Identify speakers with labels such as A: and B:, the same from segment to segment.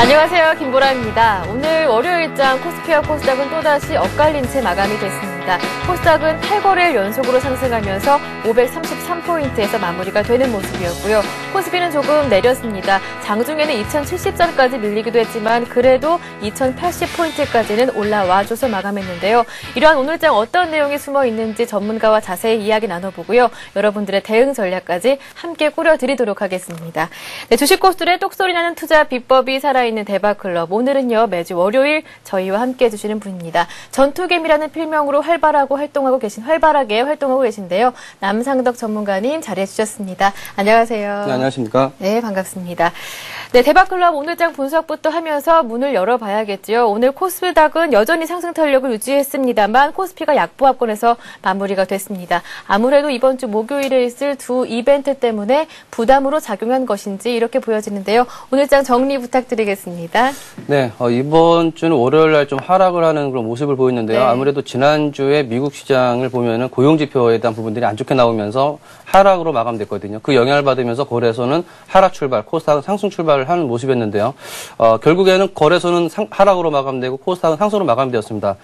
A: 안녕하세요. 김보라입니다. 오늘 월요일장 코스피와 코스닥은 또다시 엇갈린 채 마감이 됐습니다. 코스닥은 8거래일 연속으로 상승하면서 533포인트에서 마무리가 되는 모습이었고요. 코스피는 조금 내렸습니다. 장중에는 2070선까지 밀리기도 했지만 그래도 2080포인트까지는 올라와줘서 마감했는데요. 이러한 오늘장 어떤 내용이 숨어 있는지 전문가와 자세히 이야기 나눠보고요. 여러분들의 대응 전략까지 함께 꾸려드리도록 하겠습니다. 네, 주식 고수들의 똑소리 나는 투자 비법이 살아있는 대박클럽. 오늘은요, 매주 월요일 저희와 함께 해주시는 분입니다. 전투개미라는 필명으로 활발하게 활동하고 계신데요. 남상덕 전문가님 자리해주셨습니다. 안녕하세요.
B: 네, 안녕하십니까?
A: 네, 반갑습니다. 네, 대박클럽 오늘장 분석부터 하면서 문을 열어봐야겠죠. 오늘 코스닥은 여전히 상승 탄력을 유지했습니다만 코스피가 약보합권에서 마무리가 됐습니다. 아무래도 이번 주 목요일에 있을 두 이벤트 때문에 부담으로 작용한 것인지 이렇게 보여지는데요. 오늘장 정리 부탁드리겠습니다.
B: 네, 이번 주는 월요일 날 좀 하락을 하는 그런 모습을 보였는데요.
A: 네.
B: 아무래도 지난주에 미국 시장을 보면은 고용지표에 대한 부분들이 안 좋게 나오면서 하락으로 마감됐거든요. 그 영향을 받으면서 거래소는 하락 출발, 코스닥은 상승 출발을 하는 모습이었는데요. 결국에는 거래소는 하락으로 마감되고 코스닥은 상승으로 마감되었습니다.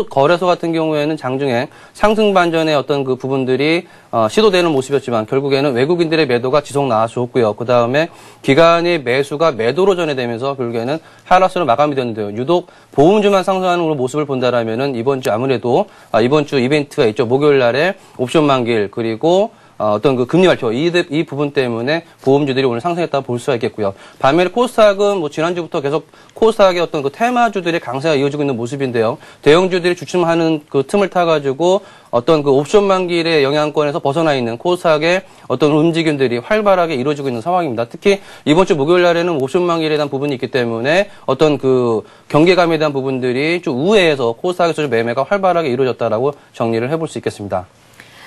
B: 거래소 같은 경우에는 장중에 상승 반전의 어떤 그 부분들이 시도되는 모습이었지만 결국에는 외국인들의 매도가 지속 나와줬고요. 그 다음에 기관의 매수가 매도로 전해되면서 결국에는 하락세로 마감이 되는데요. 유독 보험주만 상승하는 모습을 본다라면은 이번 주 아무래도 이번 주 이벤트가 있죠. 목요일 날에 옵션 만기일 그리고 어떤 그 금리 발표 이 부분 때문에 보험주들이 오늘 상승했다고 볼 수가 있겠고요. 반면에 코스닥은 뭐 지난주부터 계속 코스닥의 어떤 그 테마주들의 강세가 이어지고 있는 모습인데요. 대형주들이 주춤하는 그 틈을 타가지고 어떤 그 옵션 만기일의 영향권에서 벗어나 있는 코스닥의 어떤 움직임들이 활발하게 이루어지고 있는 상황입니다. 특히 이번 주 목요일 날에는 옵션 만기일에 대한 부분이 있기 때문에 어떤 그 경계감에 대한 부분들이 좀 우회해서 코스닥에서 좀 매매가 활발하게 이루어졌다라고 정리를 해볼 수 있겠습니다.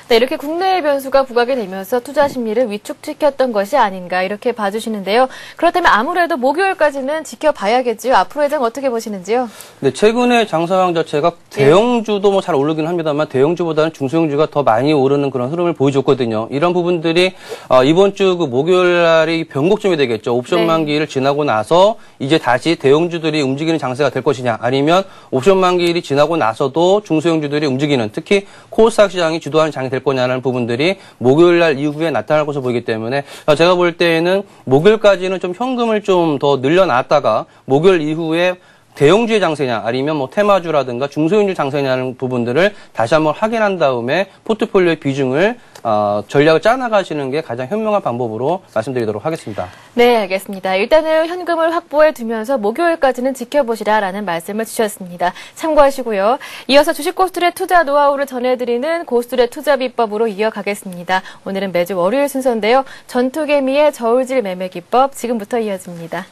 A: 네, 이렇게 국내의 변수가 부각이 되면서 투자 심리를 위축시켰던 것이 아닌가 이렇게 봐주시는데요. 그렇다면 아무래도 목요일까지는 지켜봐야겠지요. 앞으로의 장 어떻게 보시는지요?
B: 네, 최근에 장 상황 자체가 대형주도 뭐 잘 오르긴 합니다만 대형주보다는 중소형주가 더 많이 오르는 그런 흐름을 보여줬거든요. 이런 부분들이 이번 주 그 목요일 날이 변곡점이 되겠죠. 옵션 만기일을 지나고 나서 이제 다시 대형주들이 움직이는 장세가 될 것이냐, 아니면 옵션 만기일이 지나고 나서도 중소형주들이 움직이는, 특히 코스닥 시장이 주도하는 장이 될 거냐는 부분들이 목요일 날 이후에 나타날 것으로 보이기 때문에 제가 볼 때에는 목요일까지는 좀 현금을 좀 더 늘려놨다가 목요일 이후에 대형주의 장세냐 아니면 뭐 테마주라든가 중소형주 장세냐는 부분들을 다시 한번 확인한 다음에 포트폴리오의 비중을 전략을 짜나가시는 게 가장 현명한 방법으로 말씀드리도록 하겠습니다.
A: 네, 알겠습니다. 일단은 현금을 확보해 두면서 목요일까지는 지켜보시라라는 말씀을 주셨습니다. 참고하시고요. 이어서 주식 고수들의 투자 노하우를 전해드리는 고수들의 투자 비법으로 이어가겠습니다. 오늘은 매주 월요일 순서인데요. 전투개미의 저울질 매매 기법 지금부터 이어집니다.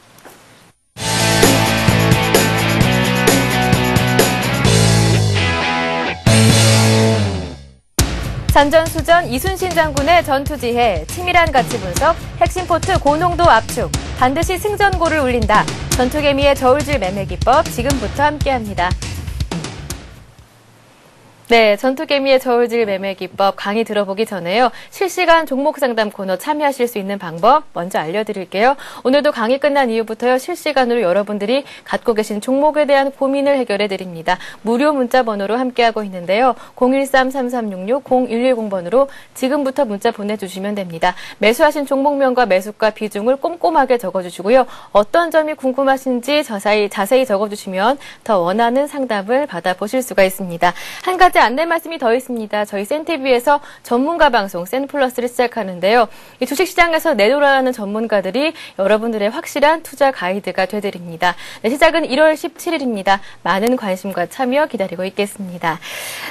A: 산전수전 이순신 장군의 전투지혜, 치밀한 가치 분석, 핵심 포트 고농도 압축, 반드시 승전고를 울린다. 전투개미의 저울질 매매 기법 지금부터 함께합니다. 네, 전투개미의 저울질 매매 기법 강의 들어보기 전에요. 실시간 종목 상담 코너 참여하실 수 있는 방법 먼저 알려드릴게요. 오늘도 강의 끝난 이후부터요. 실시간으로 여러분들이 갖고 계신 종목에 대한 고민을 해결해드립니다. 무료 문자 번호로 함께하고 있는데요. 013-3366-0110번으로 지금부터 문자 보내주시면 됩니다. 매수하신 종목명과 매수가 비중을 꼼꼼하게 적어주시고요. 어떤 점이 궁금하신지 자세히 적어주시면 더 원하는 상담을 받아보실 수가 있습니다. 한 가지 안내 말씀이 더 있습니다. 저희 센TV에서 전문가 방송 센플러스를 시작하는데요. 이 주식시장에서 내돌아가는 전문가들이 여러분들의 확실한 투자 가이드가 되드립니다. 네, 시작은 1월 17일입니다. 많은 관심과 참여 기다리고 있겠습니다.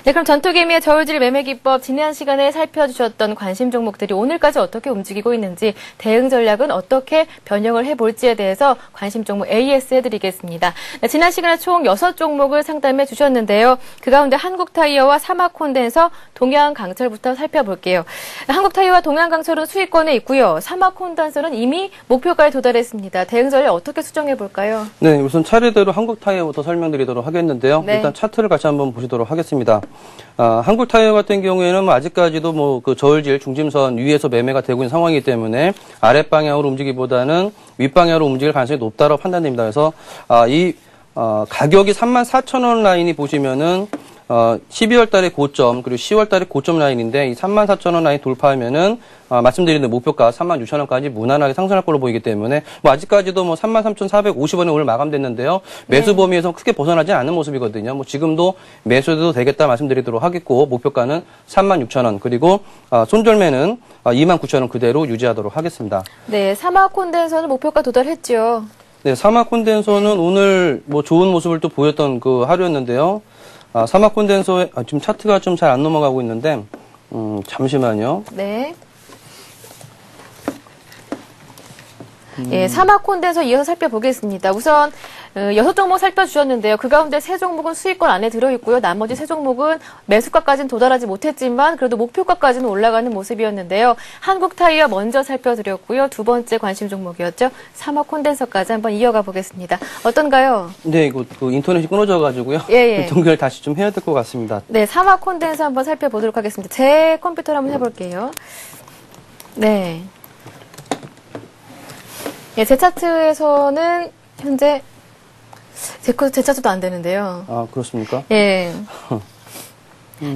A: 네, 그럼 전투개미의 저울질 매매 기법 지난 시간에 살펴주셨던 관심 종목들이 오늘까지 어떻게 움직이고 있는지, 대응 전략은 어떻게 변형을 해볼지에 대해서 관심 종목 AS 해드리겠습니다. 네, 지난 시간에 총 6종목을 상담해 주셨는데요. 그 가운데 한국타이어 한국타이어와 사마콘덴서, 동양강철부터 살펴볼게요. 한국타이어와 동양강철은 수익권에 있고요. 사마콘덴서는 이미 목표가에 도달했습니다. 대응 전략 어떻게 수정해 볼까요?
B: 네, 우선 차례대로 한국타이어부터 설명드리도록 하겠는데요.
A: 네.
B: 일단 차트를 같이 한번 보시도록 하겠습니다. 한국타이어 같은 경우에는 아직까지도 그 저울질 중심선 위에서 매매가 되고 있는 상황이기 때문에 아랫방향으로 움직이기보다는 윗방향으로 움직일 가능성이 높다고 판단됩니다. 그래서 가격이 34,000원 라인이 보시면은 12월 달에 고점, 그리고 10월 달에 고점 라인인데, 이 34,000원 라인 돌파하면은, 말씀드린 목표가 36,000원까지 무난하게 상승할 걸로 보이기 때문에, 아직까지도 33,450원에 오늘 마감됐는데요. 매수 범위에서 크게 벗어나지 않은 모습이거든요. 지금도 매수해도 되겠다 말씀드리도록 하겠고, 목표가는 36,000원, 그리고, 손절매는 29,000원 그대로 유지하도록 하겠습니다.
A: 네, 사마콘덴서는 목표가 도달했죠.
B: 네, 사마콘덴서는 오늘 좋은 모습을 또 보였던 그 하루였는데요. 사마콘덴서의 지금 차트가 좀 잘 안 넘어가고 있는데 잠시만요.
A: 네. 예, 사마콘덴서 이어서 살펴보겠습니다. 우선 6종목 살펴주셨는데요. 그 가운데 3종목은 수익권 안에 들어있고요. 나머지 3종목은 매수가까지는 도달하지 못했지만 그래도 목표가까지는 올라가는 모습이었는데요. 한국타이어 먼저 살펴드렸고요. 두 번째 관심 종목이었죠. 사마콘덴서까지 한번 이어가 보겠습니다. 어떤가요?
B: 네, 이거 인터넷이 끊어져가지고요.
A: 예.
B: 동결 다시 좀 해야 될 것 같습니다.
A: 네, 사마콘덴서 한번 살펴보도록 하겠습니다. 제 컴퓨터로 한번 해볼게요. 네. 예, 제 차트에서는 현재 제 차트도 안 되는데요.
B: 아, 그렇습니까?
A: 예.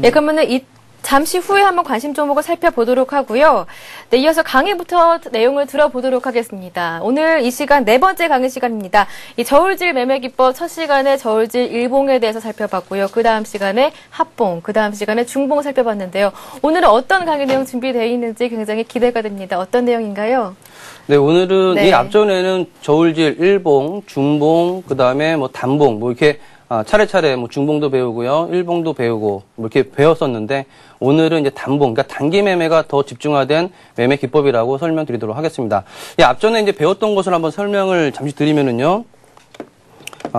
A: 예, 그러면은 잠시 후에 한번 관심 종목을 살펴보도록 하고요. 네, 이어서 강의부터 내용을 들어보도록 하겠습니다. 오늘 이 시간 4번째 강의 시간입니다. 이 저울질 매매 기법 첫 시간에 저울질 일봉에 대해서 살펴봤고요. 그 다음 시간에 합봉, 그 다음 시간에 중봉 살펴봤는데요. 오늘은 어떤 강의 내용 준비되어 있는지 굉장히 기대가 됩니다. 어떤 내용인가요?
B: 네, 오늘은
A: 네.
B: 이 앞전에는 저울질 일봉, 중봉, 그 다음에 단봉, 이렇게 차례차례 중봉도 배우고요, 일봉도 배우고, 이렇게 배웠었는데, 오늘은 이제 단봉, 그러니까 단기 매매가 더 집중화된 매매 기법이라고 설명드리도록 하겠습니다. 이 앞전에 이제 배웠던 것을 한번 설명을 잠시 드리면은요,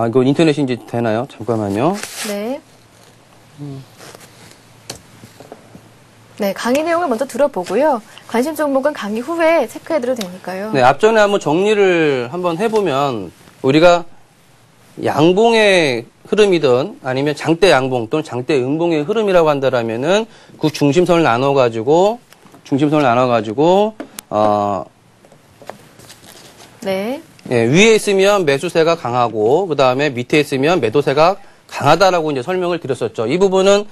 B: 이거 인터넷이 이제 되나요? 잠깐만요.
A: 네. 네, 강의 내용을 먼저 들어보고요. 관심 종목은 강의 후에 체크해드려도 되니까요.
B: 네, 앞전에 한번 정리를 한번 해보면, 우리가 양봉의 흐름이든 아니면 장대 양봉 또는 장대 음봉의 흐름이라고 한다라면은 그 중심선을 나눠가지고
A: 네.
B: 예, 위에 있으면 매수세가 강하고 그 다음에 밑에 있으면 매도세가 강하다라고 이제 설명을 드렸었죠. 이 부분은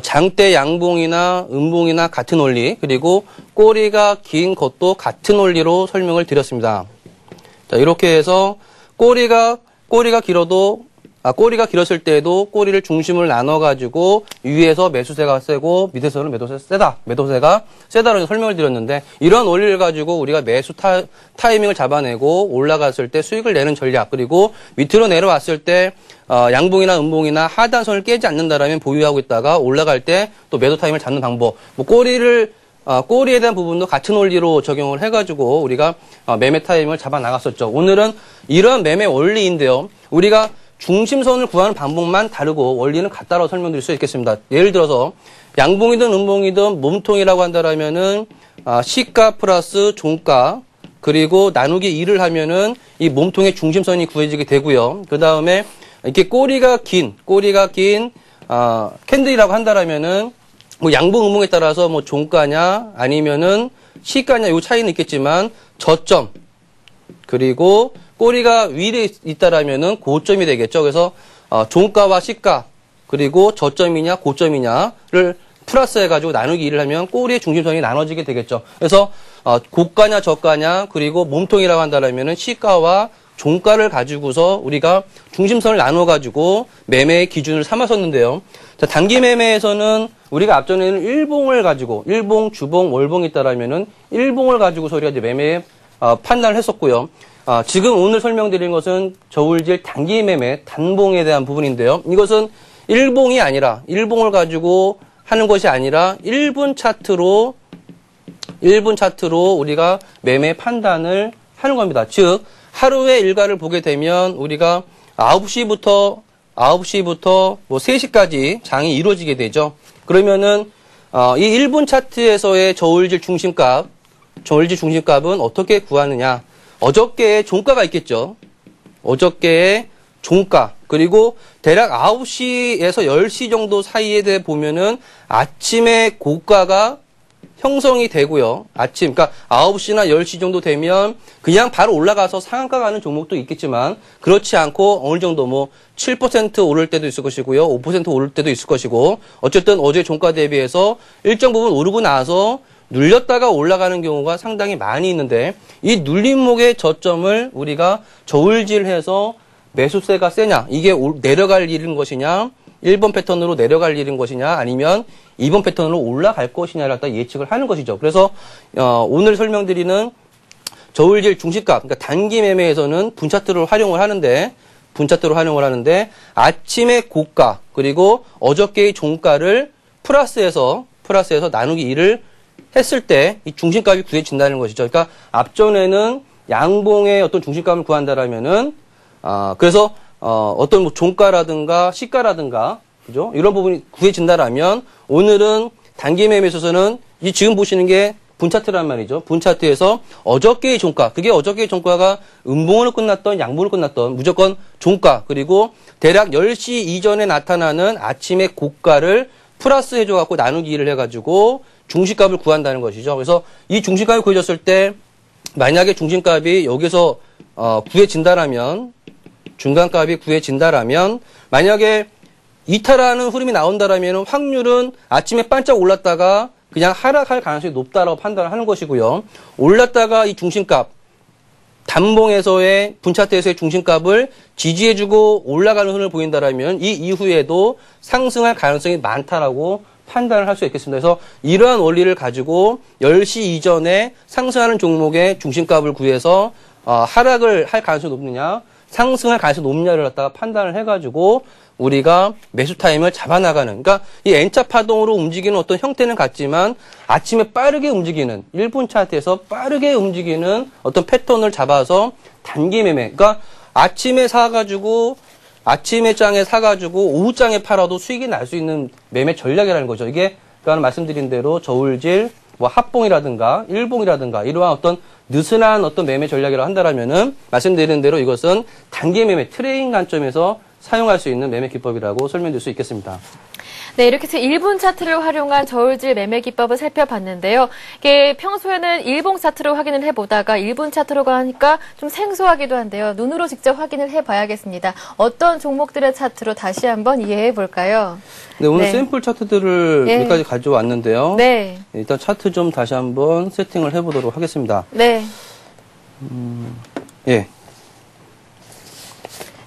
B: 장대 양봉이나 음봉이나 같은 원리, 그리고 꼬리가 긴 것도 같은 원리로 설명을 드렸습니다. 자, 이렇게 해서 꼬리가 길었을 때에도 꼬리를 중심을 나눠가지고 위에서 매수세가 세고 밑에서는 매도세가 세다라고 설명을 드렸는데, 이런 원리를 가지고 우리가 매수 타이밍을 잡아내고 올라갔을 때 수익을 내는 전략, 그리고 밑으로 내려왔을 때 양봉이나 음봉이나 하단선을 깨지 않는다라면 보유하고 있다가 올라갈 때 또 매도 타이밍을 잡는 방법, 꼬리에 대한 부분도 같은 원리로 적용을 해가지고 우리가 매매 타임을 잡아 나갔었죠. 오늘은 이런 매매 원리인데요. 우리가 중심선을 구하는 방법만 다르고 원리는 같다라고 설명드릴 수 있겠습니다. 예를 들어서 양봉이든 음봉이든 몸통이라고 한다라면은 시가 플러스 종가 그리고 나누기 2를 하면은 이 몸통의 중심선이 구해지게 되고요. 그 다음에 이렇게 꼬리가 긴 캔들이라고 한다라면은 양봉, 음봉에 따라서 종가냐, 아니면은 시가냐, 요 차이는 있겠지만, 저점, 그리고 꼬리가 위에 있다라면은 고점이 되겠죠. 그래서, 종가와 시가, 그리고 저점이냐, 고점이냐를 플러스 해가지고 나누기 2를 하면 꼬리의 중심선이 나눠지게 되겠죠. 그래서, 고가냐, 저가냐, 그리고 몸통이라고 한다라면은 시가와 종가를 가지고서 우리가 중심선을 나눠가지고 매매의 기준을 삼았었는데요. 자, 단기 매매에서는 우리가 앞전에는 일봉, 주봉, 월봉이 있다라면은 일봉을 가지고서 우리가 이제 매매 판단을 했었고요. 지금 오늘 설명드린 것은 저울질 단기 매매, 단봉에 대한 부분인데요. 이것은 일봉을 가지고 하는 것이 아니라 1분 차트로 우리가 매매 판단을 하는 겁니다. 즉, 하루의 일과를 보게 되면 우리가 9시부터 9시부터 뭐 3시까지 장이 이루어지게 되죠. 그러면은 이 1분 차트에서의 저울질 중심값은 어떻게 구하느냐? 어저께의 종가가 있겠죠. 어저께의 종가, 그리고 대략 9시에서 10시 정도 사이에 대해 보면은 아침에 고가가 형성이 되고요. 그러니까 9시나 10시 정도 되면 그냥 바로 올라가서 상한가 가는 종목도 있겠지만 그렇지 않고 어느 정도 뭐 7% 오를 때도 있을 것이고요. 5% 오를 때도 있을 것이고 어쨌든 어제 종가 대비해서 일정 부분 오르고 나서 눌렸다가 올라가는 경우가 상당히 많이 있는데 이 눌림목의 저점을 우리가 저울질해서 매수세가 세냐, 이게 내려갈 일인 것이냐, 1번 패턴으로 내려갈 일인 것이냐, 아니면 2번 패턴으로 올라갈 것이냐를 갖다 예측을 하는 것이죠. 그래서 오늘 설명드리는 저울질 중시값, 그러니까 단기 매매에서는 분차트를 활용을 하는데 아침의 고가 그리고 어저께의 종가를 플러스해서 나누기 2를 했을 때 이 중심값이 구해진다는 것이죠. 그러니까 앞전에는 양봉의 어떤 중심값을 구한다라면은 그래서 어떤 뭐 종가라든가 시가라든가 그죠? 이런 부분이 구해진다라면 오늘은 단기 매매에서는 이 지금 보시는 게 분차트란 말이죠. 분차트에서 어저께의 종가, 그게 어저께의 종가가 음봉으로 끝났던 양봉으로 끝났던 무조건 종가, 그리고 대략 10시 이전에 나타나는 아침의 고가를 플러스 해줘갖고 나누기 2를 해가지고 중심값을 구한다는 것이죠. 그래서 이 중심값이 구해졌을 때 만약에 중심값이 여기서 구해진다라면, 중간값이 구해진다라면, 만약에 이탈하는 흐름이 나온다라면 확률은 아침에 반짝 올랐다가 그냥 하락할 가능성이 높다라고 판단을 하는 것이고요. 올랐다가 이 중심값, 단봉에서의 분차트에서의 중심값을 지지해주고 올라가는 흐름을 보인다라면 이 이후에도 상승할 가능성이 많다라고 판단을 할 수 있겠습니다. 그래서 이러한 원리를 가지고 10시 이전에 상승하는 종목의 중심값을 구해서 하락을 할 가능성이 높느냐, 상승할 가능성이 높냐를 갖다가 판단을 해가지고 우리가 매수 타임을 잡아나가는, 그러니까 이 N자 파동으로 움직이는 어떤 형태는 같지만 아침에 빠르게 움직이는, 1분 차트에서 빠르게 움직이는 어떤 패턴을 잡아서 단기 매매, 그러니까 아침에 장에 사가지고 오후장에 팔아도 수익이 날 수 있는 매매 전략이라는 거죠. 이게 그러니까 말씀드린 대로 저울질, 뭐 합봉이라든가 일봉이라든가 이러한 어떤 느슨한 어떤 매매 전략이라고 한다라면은 말씀드린 대로 이것은 단기 매매 트레이딩 관점에서 사용할 수 있는 매매 기법이라고 설명드릴 수 있겠습니다.
A: 네, 이렇게 해서 1분 차트를 활용한 저울질 매매 기법을 살펴봤는데요. 이게 평소에는 일봉 차트로 확인을 해보다가 1분 차트로 가니까 좀 생소하기도 한데요. 눈으로 직접 확인을 해봐야겠습니다. 어떤 종목들의 차트로 다시 한번 이해해 볼까요?
B: 네, 오늘 샘플 차트들을 몇 가지 가져왔는데요. 네. 일단 차트 좀 다시 한번 세팅을 해보도록 하겠습니다.
A: 네.
B: 예.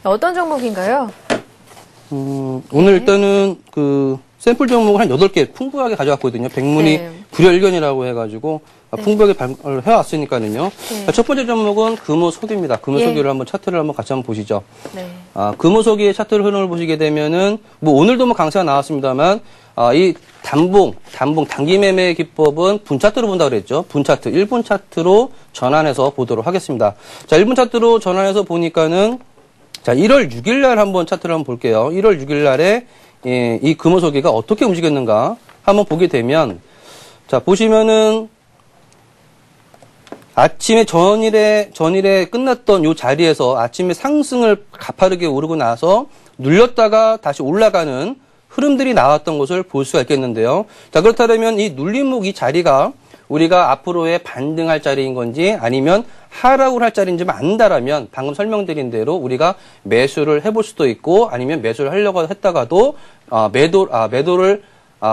A: 어떤 종목인가요?
B: 오늘 일단은 그 샘플 종목을 한 8개 풍부하게 가져왔거든요. 백문이 불여일견이라고 해가지고 풍부하게 발표를 해왔으니까는요. 자, 첫 번째 종목은 금호석유입니다. 금호석유를 한번 차트를 한번 같이 한번 보시죠. 네. 금호석유의 차트를 흐름을 보시게 되면은 뭐 오늘도 뭐 강세가 나왔습니다만 이 단기 매매 기법은 분차트로 본다고 그랬죠. 분차트, 1분 차트로 전환해서 보도록 하겠습니다. 자, 1분 차트로 전환해서 보니까는 자, 1월 6일 날 한번 차트를 한번 볼게요. 1월 6일 날에 이 금호석유가 어떻게 움직였는가 한번 보게 되면 자, 보시면은 아침에 전일에 끝났던 요 자리에서 아침에 상승을 가파르게 오르고 나서 눌렸다가 다시 올라가는 흐름들이 나왔던 것을 볼 수가 있겠는데요. 자, 그렇다면 이 눌림목 이 자리가 우리가 앞으로의 반등할 자리인 건지 아니면 하락을 할 자리인지 안다라면 방금 설명드린 대로 우리가 매수를 해볼 수도 있고 아니면 매수를 하려고 했다가도 매도를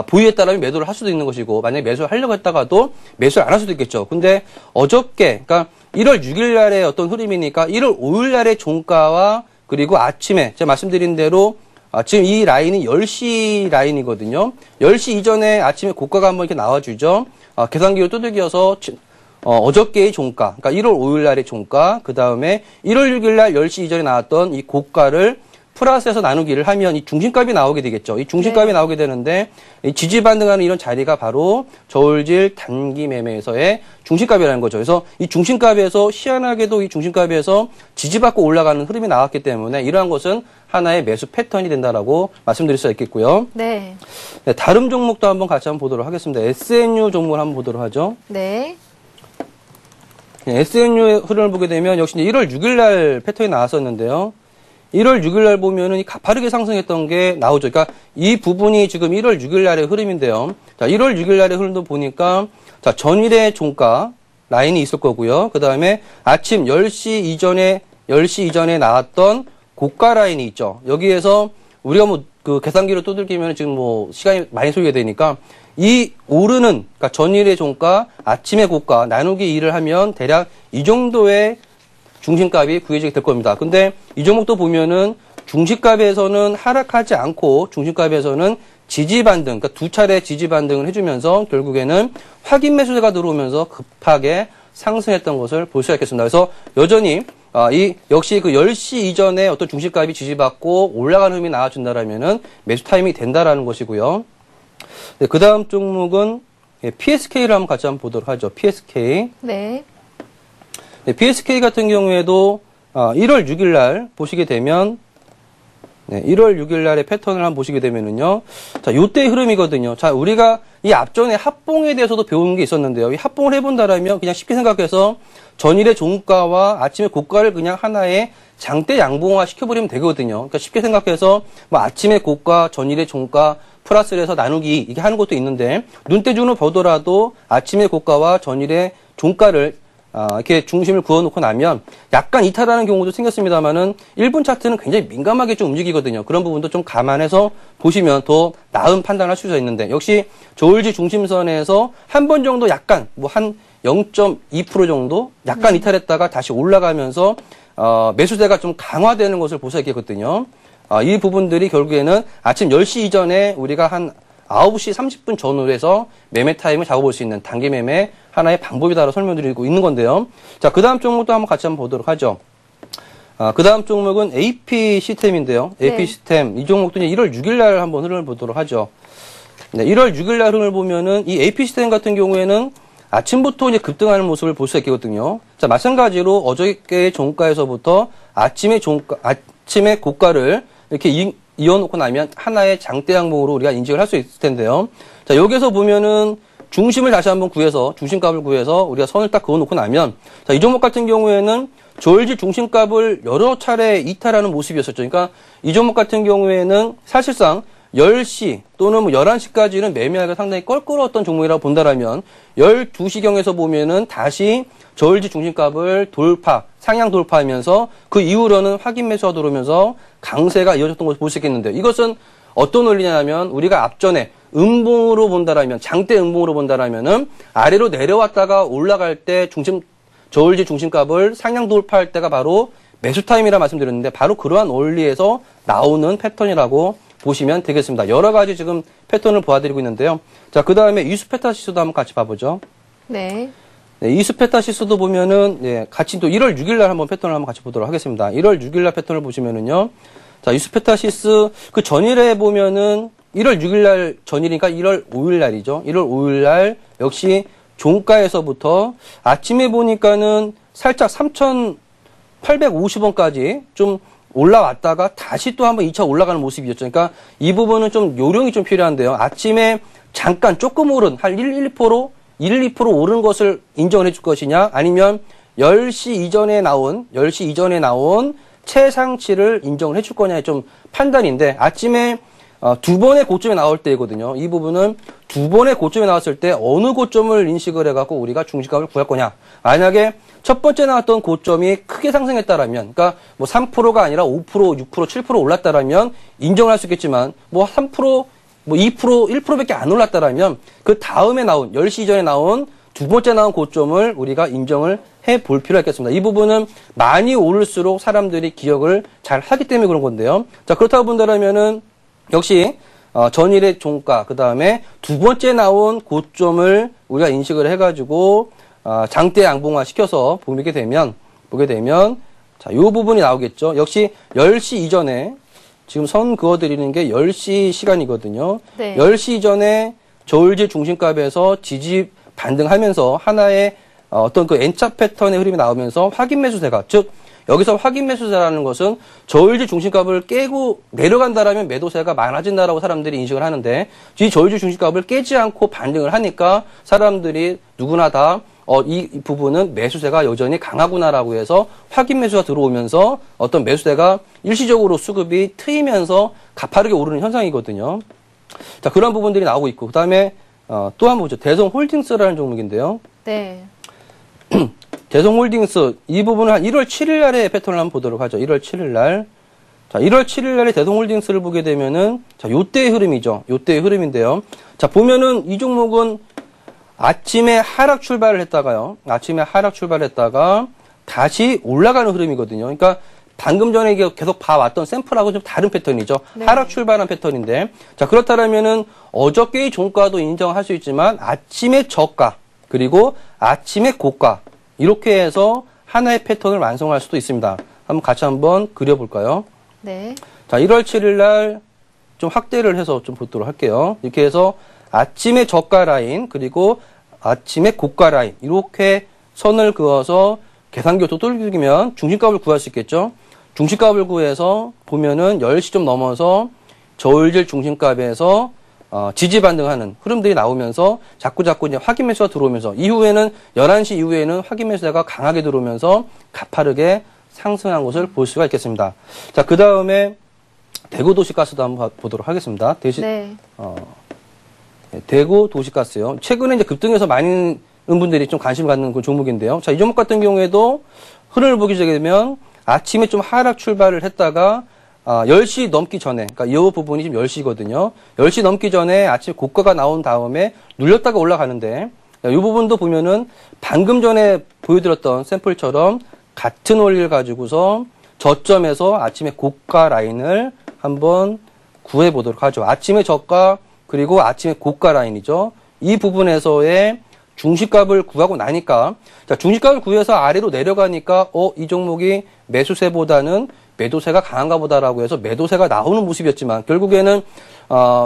B: 보유했다라면 매도를 할 수도 있는 것이고 만약에 매수를 하려고 했다가도 매수를 안 할 수도 있겠죠. 근데 어저께 그러니까 1월 6일 날의 어떤 흐름이니까 1월 5일 날의 종가와 그리고 아침에 제가 말씀드린 대로 지금 이 라인이 10시 라인이거든요. 10시 이전에 아침에 고가가 한번 이렇게 나와주죠. 계산기로 두들겨서 어저께의 종가, 그러니까 1월 5일 날의 종가, 그 다음에 1월 6일 날 10시 이전에 나왔던 이 고가를 플러스에서 나누기를 하면 이 중심값이 나오게 되겠죠. 이 중심값이
A: 네.
B: 나오게 되는데 이 지지 반등하는 이런 자리가 바로 저울질 단기 매매에서의 중심값이라는 거죠. 그래서 이 중심값에서 희한하게도 이 중심값에서 지지받고 올라가는 흐름이 나왔기 때문에 이러한 것은 하나의 매수 패턴이 된다라고 말씀드릴 수 있겠고요.
A: 네.
B: 네, 다른 종목도 한번 같이 한번 보도록 하겠습니다. SNU 종목을 한번 보도록 하죠.
A: 네.
B: SNU의 흐름을 보게 되면 역시 1월 6일 날 패턴이 나왔었는데요. 1월 6일 날 보면은 이 가파르게 상승했던 게 나오죠. 그러니까 이 부분이 지금 1월 6일 날의 흐름인데요. 자, 1월 6일 날의 흐름도 보니까 자, 전일의 종가 라인이 있을 거고요. 그 다음에 아침 10시 이전에 나왔던 고가 라인이 있죠. 여기에서 우리가 뭐 그 계산기로 두들기면 지금 뭐 시간이 많이 소요가 되니까 이 오르는, 그러니까 전일의 종가, 아침의 고가 나누기 2를 하면 대략 이 정도의 중심값이 구해지게 될 겁니다. 근데 이 종목도 보면은 중심값에서는 하락하지 않고 중심값에서는 지지 반등, 그러니까 두 차례 지지 반등을 해주면서 결국에는 확인 매수세가 들어오면서 급하게 상승했던 것을 볼 수가 있겠습니다. 그래서 여전히 역시 그 10시 이전에 어떤 중심값이 지지받고 올라가는 흐름이 나와준다라면은 매수 타이밍이 된다라는 것이고요. 네, 그 다음 종목은 PSK를 한번 같이 한번 보도록 하죠. PSK.
A: 네.
B: 네, PSK 같은 경우에도 1월 6일 날 보시게 되면 1월 6일 날의 패턴을 한번 보시게 되면은요. 자, 요때의 흐름이거든요. 자, 우리가 이 앞전에 합봉에 대해서도 배운 게 있었는데요. 이 합봉을 해본다라면 그냥 쉽게 생각해서 전일의 종가와 아침의 고가를 그냥 하나의 장대 양봉화 시켜버리면 되거든요. 그러니까 쉽게 생각해서 뭐 아침의 고가, 전일의 종가, 플러스를 해서 나누기 이게 하는 것도 있는데 눈대중으로 보더라도 아침의 고가와 전일의 종가를 이렇게 중심을 그어놓고 나면 약간 이탈하는 경우도 생겼습니다만은 1분 차트는 굉장히 민감하게 좀 움직이거든요. 그런 부분도 좀 감안해서 보시면 더 나은 판단을 할 수가 있는데 역시 저울지 중심선에서 한 번 정도 약간 뭐 한 0.2% 정도 약간 이탈했다가 다시 올라가면서 매수세가 좀 강화되는 것을 볼 수 있겠거든요. 이 부분들이 결국에는 아침 10시 이전에 우리가 한 9시 30분 전후로 해서 매매 타임을 잡아볼 수 있는 단기 매매 하나의 방법이다라고 설명드리고 있는 건데요. 자, 그 다음 종목도 한번 같이 한번 보도록 하죠. 그 다음 종목은 AP 시스템인데요. AP
A: 네.
B: 시스템. 이 종목도 이제 1월 6일 날 한번 흐름을 보도록 하죠. 네, 1월 6일 날 흐름을 보면은 이 AP 시스템 같은 경우에는 아침부터 이제 급등하는 모습을 볼 수 있겠거든요. 자, 마찬가지로 어저께의 종가에서부터 아침의 고가를 이렇게 이어놓고 나면 하나의 장대 양봉으로 우리가 인식을 할 수 있을 텐데요. 자, 여기서 보면은 중심을 다시 한번 구해서, 중심값을 구해서 우리가 선을 딱 그어놓고 나면, 자, 이 종목 같은 경우에는 저울질 중심값을 여러 차례 이탈하는 모습이었었죠. 그러니까 이 종목 같은 경우에는 사실상 10시 또는 뭐 11시까지는 매매하기가 상당히 껄끄러웠던 종목이라고 본다라면 12시경에서 보면은 다시 저울지 중심값을 상향 돌파하면서 그 이후로는 확인 매수가 들어오면서 강세가 이어졌던 것을 볼 수 있겠는데요. 이것은 어떤 논리냐면 우리가 앞전에 음봉으로 본다라면 장대 음봉으로 본다라면은 아래로 내려왔다가 올라갈 때 저울지 중심값을 상향 돌파할 때가 바로 매수 타임이라 말씀드렸는데 바로 그러한 원리에서 나오는 패턴이라고 보시면 되겠습니다. 여러 가지 지금 패턴을 보여드리고 있는데요. 자, 그 다음에 이수페타시스도 한번 같이 봐보죠.
A: 네.
B: 네, 이수페타시스도 보면은, 같이 또 1월 6일 날 한번 패턴을 한번 같이 보도록 하겠습니다. 1월 6일 날 패턴을 보시면은요. 자, 이수페타시스 그 전일에 보면은 1월 6일 날 전일이니까 1월 5일 날이죠. 1월 5일 날 역시 종가에서부터 아침에 보니까는 살짝 3,850원까지 좀 올라왔다가 다시 또 한번 2차 올라가는 모습이었죠. 그러니까 이 부분은 좀 요령이 좀 필요한데요. 아침에 잠깐 조금 오른 한 1-2% 오른 것을 인정을 해줄 것이냐 아니면 10시 이전에 나온 최상치를 인정을 해줄 거냐의 좀 판단인데 아침에 두 번의 고점이 나올 때거든요. 이 부분은 두 번의 고점이 나왔을 때 어느 고점을 인식을 해갖고 우리가 중심값을 구할 거냐. 만약에 첫 번째 나왔던 고점이 크게 상승했다라면, 그러니까 뭐 3%가 아니라 5%, 6%, 7% 올랐다라면 인정을 할 수 있겠지만, 뭐 3%, 뭐 2%, 1%밖에 안 올랐다라면 그 다음에 나온 10시 이전에 나온 두 번째 나온 고점을 우리가 인정을 해볼 필요가 있겠습니다. 이 부분은 많이 오를수록 사람들이 기억을 잘 하기 때문에 그런 건데요. 자, 그렇다고 본다면은 역시 전일의 종가 그 다음에 두 번째 나온 고점을 우리가 인식을 해가지고 장대 양봉화 시켜서 보게 되면 자, 요 부분이 나오겠죠. 역시 10시 이전에 지금 선 그어드리는 게 10시 시간이거든요.
A: 네.
B: 10시 전에 저울질 중심값에서 지지 반등하면서 하나의 어떤 그 N자 패턴의 흐름이 나오면서 확인 매수세가, 즉 여기서 확인 매수세라는 것은 저울질 중심값을 깨고 내려간다라면 매도세가 많아진다라고 사람들이 인식을 하는데, 이 저울질 중심값을 깨지 않고 반등을 하니까 사람들이 누구나 다 이 부분은 매수세가 여전히 강하구나라고 해서 확인 매수가 들어오면서 어떤 매수세가 일시적으로 수급이 트이면서 가파르게 오르는 현상이거든요. 자, 그런 부분들이 나오고 있고, 그 다음에 또 한 번 보죠. 대성홀딩스라는 종목인데요.
A: 네.
B: 대성홀딩스, 이 부분은 한 1월 7일 날의 패턴을 한번 보도록 하죠. 1월 7일 날. 자, 1월 7일 날의 대성홀딩스를 보게 되면은, 자, 요때의 흐름이죠. 요때의 흐름인데요. 자, 보면은 이 종목은 아침에 하락 출발을 했다가요. 아침에 하락 출발했다가 다시 올라가는 흐름이거든요. 그러니까 방금 전에 계속 봐왔던 샘플하고 좀 다른 패턴이죠.
A: 네.
B: 하락 출발한 패턴인데, 자, 그렇다면은 어저께의 종가도 인정할 수 있지만 아침의 저가 그리고 아침의 고가, 이렇게 해서 하나의 패턴을 완성할 수도 있습니다. 한번 같이 한번 그려볼까요?
A: 네.
B: 자, 1월 7일 날 좀 확대를 해서 좀 보도록 할게요. 이렇게 해서 아침의 저가 라인 그리고 아침의 고가 라인, 이렇게 선을 그어서 계산기로 뚫기면 중심값을 구할 수 있겠죠. 중심값을 구해서 보면은 10시 좀 넘어서 저울질 중심값에서 지지 반등하는 흐름들이 나오면서 자꾸 이제 확인 매수가 들어오면서, 이후에는 11시 이후에는 확인 매수가 강하게 들어오면서 가파르게 상승한 것을 볼 수가 있겠습니다. 자, 그 다음에 대구 도시가스도 한번 보도록 하겠습니다.
A: 네.
B: 대구 도시가스요. 최근에 이제 급등해서 많은 분들이 좀 관심 갖는 그 종목인데요. 자, 이 종목 같은 경우에도 흐름을 보기 되면 아침에 좀 하락 출발을 했다가 10시 넘기 전에, 그러니까 이 부분이 지금 10시거든요. 10시 넘기 전에 아침 고가가 나온 다음에 눌렸다가 올라가는데, 이 부분도 보면은 방금 전에 보여드렸던 샘플처럼 같은 원리를 가지고서 저점에서 아침에 고가 라인을 한번 구해보도록 하죠. 아침에 저가 그리고 아침에 고가 라인이죠. 이 부분에서의 중시값을 구하고 나니까, 자, 중시값을 구해서 아래로 내려가니까 이 종목이 매수세보다는 매도세가 강한가 보다라고 해서 매도세가 나오는 모습이었지만, 결국에는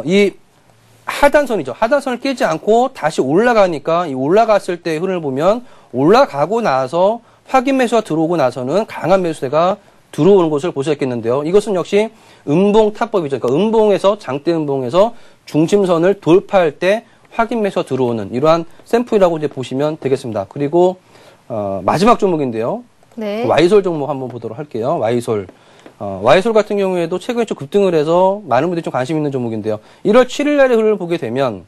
B: 이 하단선이죠. 하단선을 깨지 않고 다시 올라가니까, 이 올라갔을 때의 흐름을 보면 올라가고 나서 확인 매수가 들어오고 나서는 강한 매수세가 들어오는 것을 볼 수 있겠는데요. 이것은 역시 음봉 타법이죠. 그러니까 음봉에서, 장대 음봉에서 중심선을 돌파할 때 확인 매수가 들어오는 이러한 샘플이라고 이제 보시면 되겠습니다. 그리고 마지막 종목인데요.
A: 네.
B: 와이솔 종목 한번 보도록 할게요. 와이솔. 와이솔 같은 경우에도 최근에 좀 급등을 해서 많은 분들이 좀 관심 있는 종목인데요. 1월 7일 날의 흐름을 보게 되면,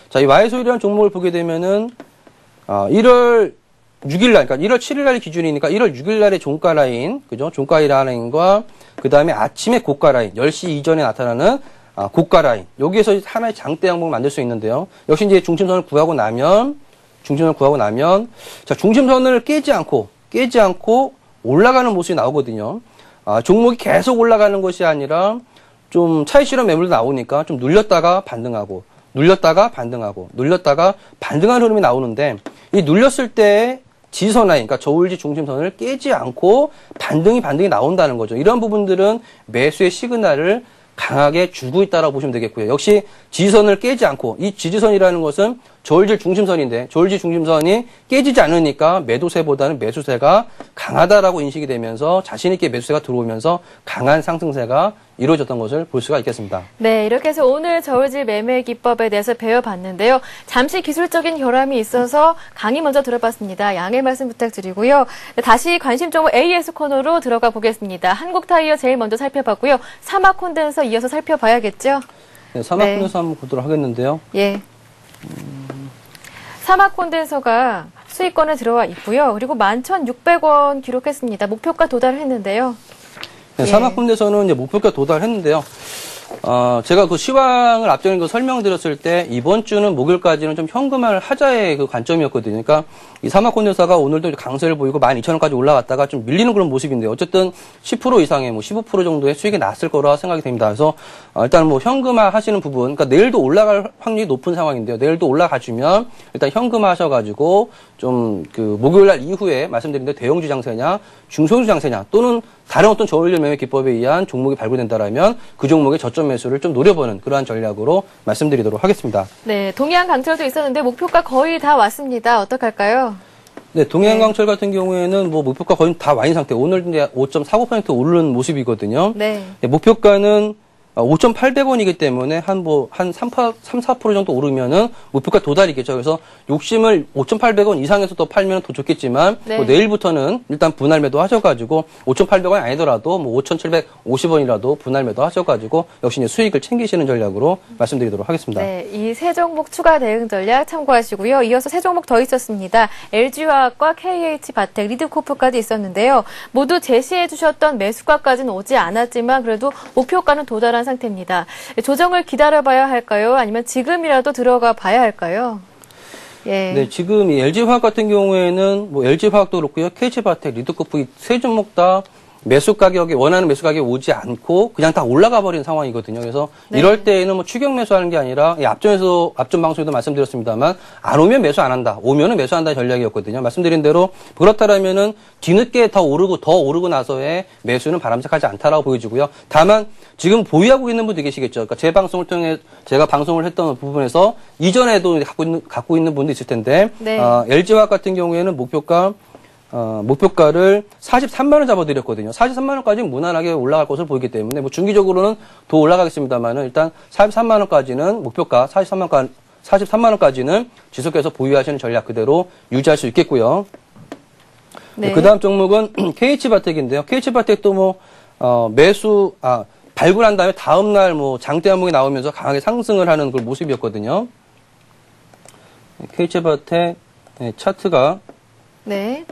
B: 자, 이 와이솔이라는 종목을 보게 되면은 1월 6일 날, 그러니까 1월 7일 날 기준이니까 1월 6일 날의 종가 라인, 그죠? 종가 라인과 그 다음에 아침에 고가 라인, 10시 이전에 나타나는 고가 라인, 여기에서 하나의 장대 양봉을 만들 수 있는데요. 역시 이제 중심선을 구하고 나면, 자, 중심선을 깨지 않고 올라가는 모습이 나오거든요. 종목이 계속 올라가는 것이 아니라 좀 차익 실현 매물도 나오니까 좀 눌렸다가 반등하고, 눌렸다가 반등하는 흐름이 나오는데, 이 눌렸을 때 지선 라인, 그러니까 저울지 중심선을 깨지 않고 반등이 나온다는 거죠. 이런 부분들은 매수의 시그널을 강하게 주고 있다라고 보시면 되겠고요. 역시 지지선을 깨지 않고, 이 지지선이라는 것은 저울질 중심선인데, 저울질 중심선이 깨지지 않으니까 매도세보다는 매수세가 강하다라고 인식이 되면서 자신있게 매수세가 들어오면서 강한 상승세가 이루어졌던 것을 볼 수가 있겠습니다.
A: 네, 이렇게 해서 오늘 저울질 매매 기법에 대해서 배워봤는데요. 잠시 기술적인 결함이 있어서 강의 먼저 들어봤습니다. 양해 말씀 부탁드리고요. 네, 다시 관심 종목 AS 코너로 들어가 보겠습니다. 한국타이어 제일 먼저 살펴봤고요. 사막콘덴서 이어서 살펴봐야겠죠?
B: 네, 사막콘덴서 한번 보도록 하겠는데요.
A: 예. 사막콘덴서가 수익권에 들어와 있고요. 그리고 11,600원 기록했습니다. 목표가 도달했는데요.
B: 네,
A: 예.
B: 사막콘덴서는 이제 목표가 도달했는데요. 제가 그 시황을 앞전에 그 설명드렸을 때 이번 주는 목요일까지는 좀 현금화를 하자의 그 관점이었거든요. 그러니까 이 사막콘den사가 오늘도 강세를 보이고 12,000원까지 올라갔다가 좀 밀리는 그런 모습인데요. 어쨌든 10% 이상의 뭐 15% 정도의 수익이 났을 거라 생각이 됩니다. 그래서 일단 뭐 현금화 하시는 부분, 그러니까 내일도 올라갈 확률이 높은 상황인데요. 내일도 올라가주면 일단 현금화 하셔가지고 좀 그 목요일날 이후에 말씀드린 대로 대형주 장세냐, 중소형주 장세냐 또는 다른 어떤 저울률 매매 기법에 의한 종목이 발굴된다라면 그 종목의 저점 매수를 좀 노려보는 그러한 전략으로 말씀드리도록 하겠습니다.
A: 네, 동해안강철도 있었는데 목표가 거의 다 왔습니다. 어떡할까요?
B: 네, 동해안강철 같은 경우에는 뭐 목표가 거의 다 와 있는 상태. 오늘 이제 5.49% 오르는 모습이거든요.
A: 네.
B: 네, 목표가는 5,800원이기 때문에 한 3-4% 정도 오르면은 목표가 도달이겠죠. 그래서 욕심을 5,800원 이상에서 더 팔면 더 좋겠지만
A: 네.
B: 뭐 내일부터는 일단 분할 매도 하셔가지고 5,800원이 아니더라도 뭐 5,750원이라도 분할 매도 하셔가지고 역시 이제 수익을 챙기시는 전략으로 말씀드리도록 하겠습니다.
A: 네, 이 세 종목 추가 대응 전략 참고하시고요. 이어서 세 종목 더 있었습니다. LG화학과 KH바텍, 리드코프까지 있었는데요. 모두 제시해 주셨던 매수가까지는 오지 않았지만 그래도 목표가는 도달한 상태입니다. 조정을 기다려봐야 할까요? 아니면 지금이라도 들어가 봐야 할까요? 예.
B: 네, 지금 이 LG화학 같은 경우에는 뭐 LG화학도 그렇고요, KH바텍, 리드코프 이 세 종목 다 매수 가격이 원하는 매수 가격이 오지 않고 그냥 다 올라가 버린 상황이거든요. 그래서
A: 네.
B: 이럴 때에는 뭐 추격 매수하는 게 아니라 앞전 방송에도 말씀드렸습니다만 안 오면 매수 안 한다, 오면은 매수한다의 전략이었거든요. 말씀드린 대로 그렇다라면은 뒤늦게 더 오르고 나서의 매수는 바람직하지 않다라고 보여지고요. 다만 지금 보유하고 있는 분들 계시겠죠. 그러니까 제 방송을 통해 제가 방송을 했던 부분에서 이전에도 갖고 있는 분도 있을 텐데
A: 네.
B: LG화학 같은 경우에는 목표가를 43만원 잡아드렸거든요. 43만원까지는 무난하게 올라갈 것으로 보이기 때문에, 뭐, 중기적으로는 더 올라가겠습니다만은, 일단 43만원까지는 목표가 43만원까지는 지속해서 보유하시는 전략 그대로 유지할 수 있겠고요.
A: 네.
B: 그 다음 종목은 KH바텍인데요. KH바텍도 뭐, 발굴한 다음에 다음날 뭐, 장대 항목이 나오면서 강하게 상승을 하는 그 모습이었거든요. KH바텍, 차트가,
A: 네.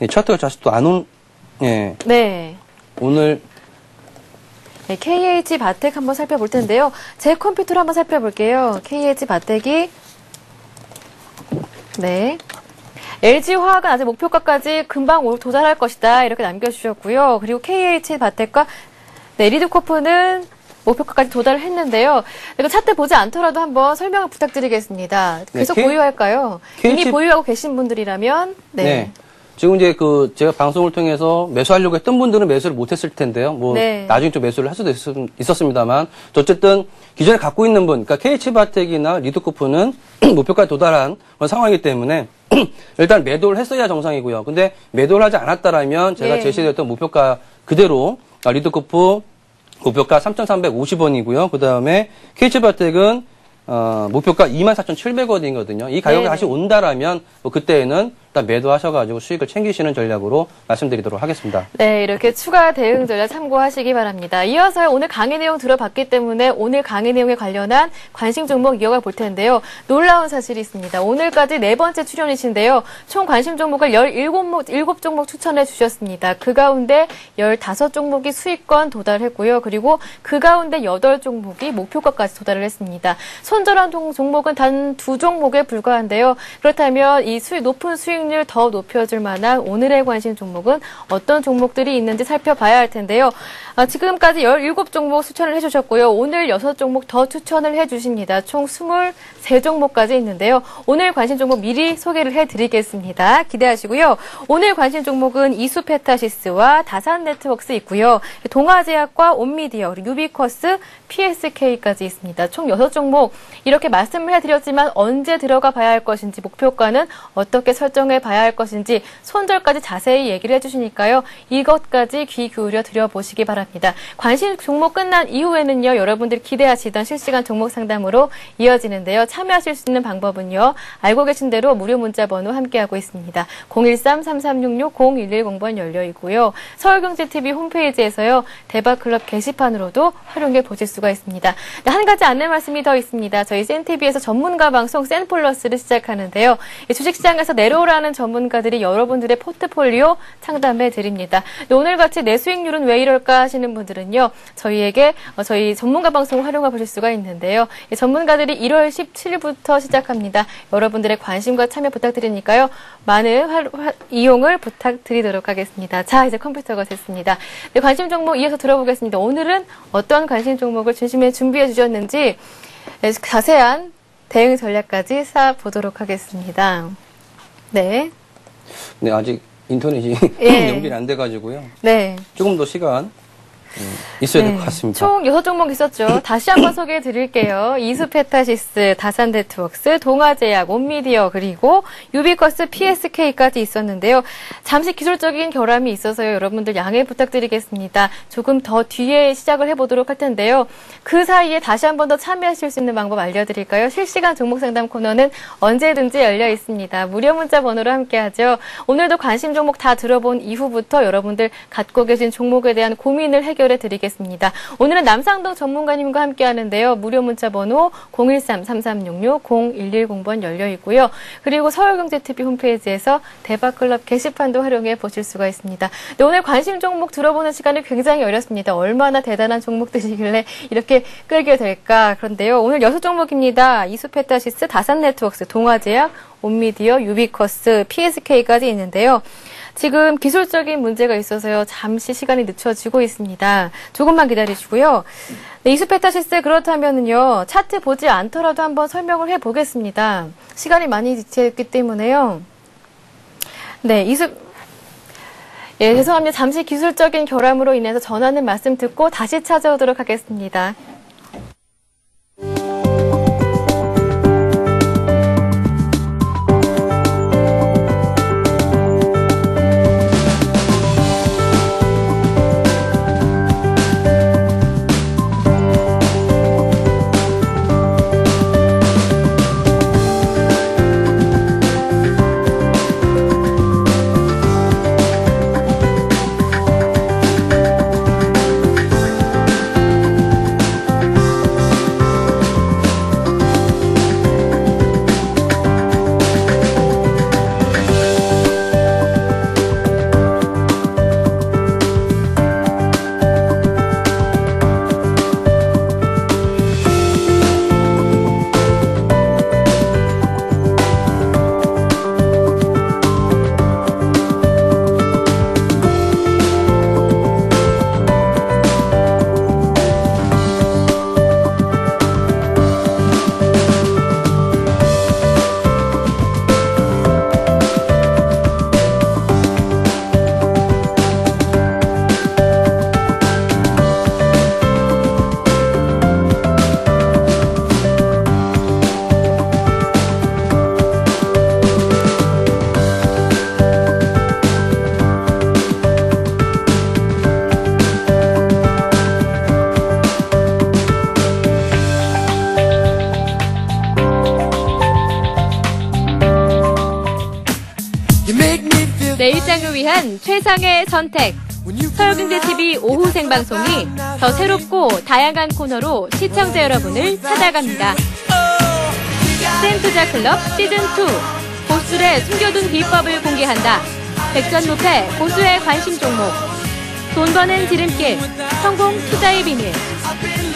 B: 차트가 다시 또 예.
A: 네.
B: 오늘,
A: 네, KH바텍 한번 살펴볼 텐데요. 제 컴퓨터로 한번 살펴볼게요. KH바텍이 네. LG화학은 아직 목표가까지 금방 도달할 것이다. 이렇게 남겨주셨고요. 그리고 KH바텍과 네, 리드코프는 목표가까지 도달을 했는데요. 이거 차트 보지 않더라도 한번 설명을 부탁드리겠습니다. 계속
B: 네,
A: 보유할까요? 이미 보유하고 계신 분들이라면
B: 네. 지금 이제 제가 방송을 통해서 매수하려고 했던 분들은 매수를 못했을 텐데요. 뭐
A: 네.
B: 나중에 좀 매수를 할 수도 있었습니다만 어쨌든 기존에 갖고 있는 분, 그러니까 KH바텍이나 리드코프는 목표까지 도달한 그런 상황이기 때문에 일단 매도를 했어야 정상이고요. 근데 매도를 하지 않았다라면 제가
A: 네.
B: 제시했던 목표가 그대로 리드코프 목표가 3,350원이고요. 그 다음에 KH바텍은 목표가 24,700원이거든요. 이 가격이
A: 네.
B: 다시 온다라면 뭐 그때는 일단 매도하셔가지고 수익을 챙기시는 전략으로 말씀드리도록 하겠습니다.
A: 네, 이렇게 추가 대응 전략 참고하시기 바랍니다. 이어서 오늘 강의 내용 들어봤기 때문에 오늘 강의 내용에 관련한 관심 종목 이어가 볼 텐데요. 놀라운 사실이 있습니다. 오늘까지 네 번째 출연이신데요. 총 관심 종목을 17종목 추천해 주셨습니다. 그 가운데 15종목이 수익권 도달했고요. 그리고 그 가운데 8종목이 목표가까지 도달을 했습니다. 손절한 종목은 단 2종목에 불과한데요. 그렇다면 이 높은 수익률 더 높여줄 만한 오늘의 관심 종목은 어떤 종목들이 있는지 살펴봐야 할 텐데요. 지금까지 17종목 추천을 해주셨고요. 오늘 6종목 더 추천을 해주십니다. 총 23종목까지 있는데요. 오늘 관심 종목 미리 소개를 해드리겠습니다. 기대하시고요. 오늘 관심 종목은 이수페타시스와 다산네트워크스 있고요. 동아제약과 온미디어, 유비커스, PSK까지 있습니다. 총 6종목 이렇게 말씀을 해드렸지만 언제 들어가 봐야 할 것인지 목표가는 어떻게 설정해 봐야 할 것인지 손절까지 자세히 얘기를 해주시니까요. 이것까지 귀 기울여 드려보시기 바랍니다. 관심 종목 끝난 이후에는요. 여러분들이 기대하시던 실시간 종목 상담으로 이어지는데요. 참여하실 수 있는 방법은요. 알고 계신 대로 무료 문자 번호 함께하고 있습니다. 013-3366-0110번 열려 있고요. 서울경제TV 홈페이지에서요. 대박클럽 게시판으로도 활용해 보실 수가 있습니다. 한 가지 안내 말씀이 더 있습니다. 있습니다. 저희 센TV에서 전문가 방송 센플러스를 시작하는데요. 주식시장에서 내려오라는 전문가들이 여러분들의 포트폴리오 상담해 드립니다. 오늘같이 내 수익률은 왜 이럴까 하시는 분들은요. 저희에게 저희 전문가 방송을 활용해 보실 수가 있는데요. 전문가들이 1월 17일부터 시작합니다. 여러분들의 관심과 참여 부탁드리니까요. 많은 이용을 부탁드리도록 하겠습니다. 자, 이제 컴퓨터가 됐습니다. 네, 관심 종목 이어서 들어보겠습니다. 오늘은 어떤 관심 종목을 중심에 준비해 주셨는지 자세한 대응 전략까지 쌓아보도록 하겠습니다. 네.
B: 네, 아직 인터넷이
A: 예.
B: 연결이 안 돼가지고요.
A: 네.
B: 조금 더 시간 있어야 될 것 같습니다.
A: 총 6종목 있었죠. 다시 한번 소개해 드릴게요. 이수페타시스, 다산네트웍스, 동아제약, 온미디어, 그리고 유비커스, PSK까지 있었는데요. 잠시 기술적인 결함이 있어서요. 여러분들 양해 부탁드리겠습니다. 조금 더 뒤에 시작을 해보도록 할 텐데요. 그 사이에 다시 한 번 더 참여하실 수 있는 방법 알려드릴까요? 실시간 종목 상담 코너는 언제든지 열려 있습니다. 무료 문자 번호로 함께하죠. 오늘도 관심 종목 다 들어본 이후부터 여러분들 갖고 계신 종목에 대한 고민을 해결해 드리겠습니다. 오늘은 남상동 전문가님과 함께 하는데요. 무료 문자 번호 013-3366-0110번 열려 있고요. 그리고 서울경제TV 홈페이지에서 대박클럽 게시판도 활용해 보실 수가 있습니다. 네, 오늘 관심 종목 들어보는 시간이 굉장히 어렵습니다. 얼마나 대단한 종목들이길래 이렇게 끌게 될까. 그런데요. 오늘 6종목입니다. 이수페타시스, 다산네트웍스, 동아제약, 온미디어, 유비커스, PSK까지 있는데요. 지금 기술적인 문제가 있어서요. 잠시 시간이 늦춰지고 있습니다. 조금만 기다리시고요. 네, 이수페타시스 그렇다면은요. 차트 보지 않더라도 한번 설명을 해보겠습니다. 시간이 많이 지체했기 때문에요. 네, 예, 죄송합니다. 잠시 기술적인 결함으로 인해서 전하는 말씀 듣고 다시 찾아오도록 하겠습니다. 내일장을 위한 최상의 선택. 서울경제TV 오후 생방송이 더 새롭고 다양한 코너로 시청자 여러분을 찾아갑니다. 센투자클럽 시즌2. 고수의 숨겨둔 비법을 공개한다. 백전무패 고수의 관심 종목. 돈 버는 지름길. 성공 투자의 비밀.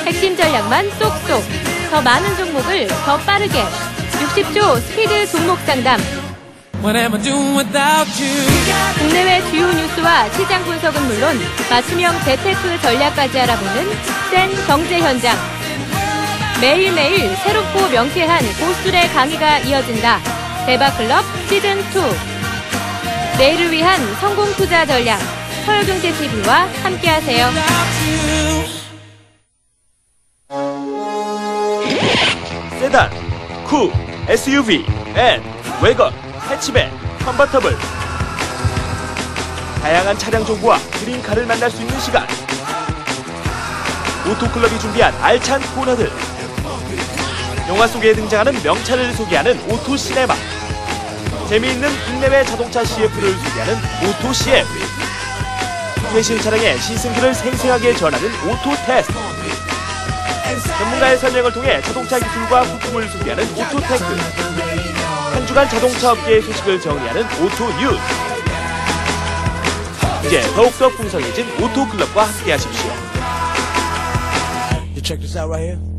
A: 핵심 전략만 쏙쏙. 더 많은 종목을 더 빠르게. 60조 스피드 종목 상담. 국내외 주요 뉴스와 시장 분석은 물론 맞춤형 재테크 전략까지 알아보는 센 경제 현장. 매일매일 새롭고 명쾌한 고수의 강의가 이어진다. 대박클럽 시즌2. 내일을 위한 성공 투자 전략. 서울경제TV와 함께하세요.
C: 세단, 쿱, SUV, 밴, 웨건, 해치백, 컨버터블. 다양한 차량 정보와 드림카를 만날 수 있는 시간. 오토클럽이 준비한 알찬 코너들. 영화 속에 등장하는 명차를 소개하는 오토시네마. 재미있는 국내외 자동차 CF를 소개하는 오토CF. 최신 차량의 시승기를 생생하게 전하는 오토테스트. 전문 전문가의 설명을 통해 자동차 기술과 부품을 소개하는 오토테크. 한 주간 자동차 업계의 소식을 정리하는 오토뉴스. 이제 더욱더 풍성해진 오토클럽과 함께 하십시오.
D: You check this out right here.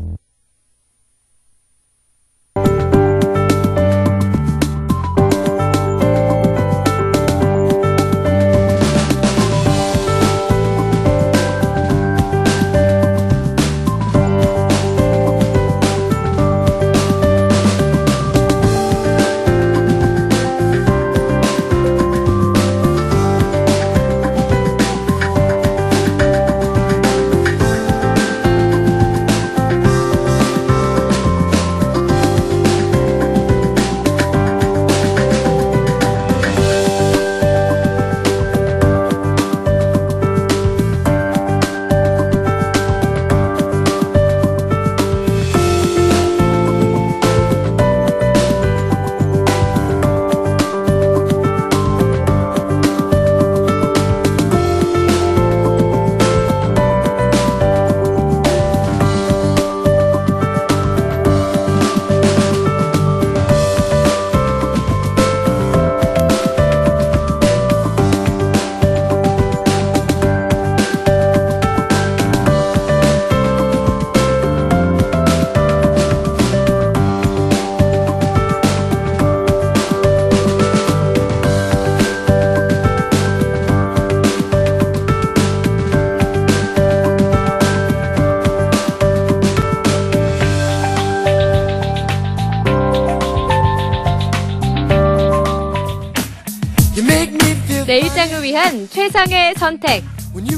A: 내 일상을 위한 최상의 선택.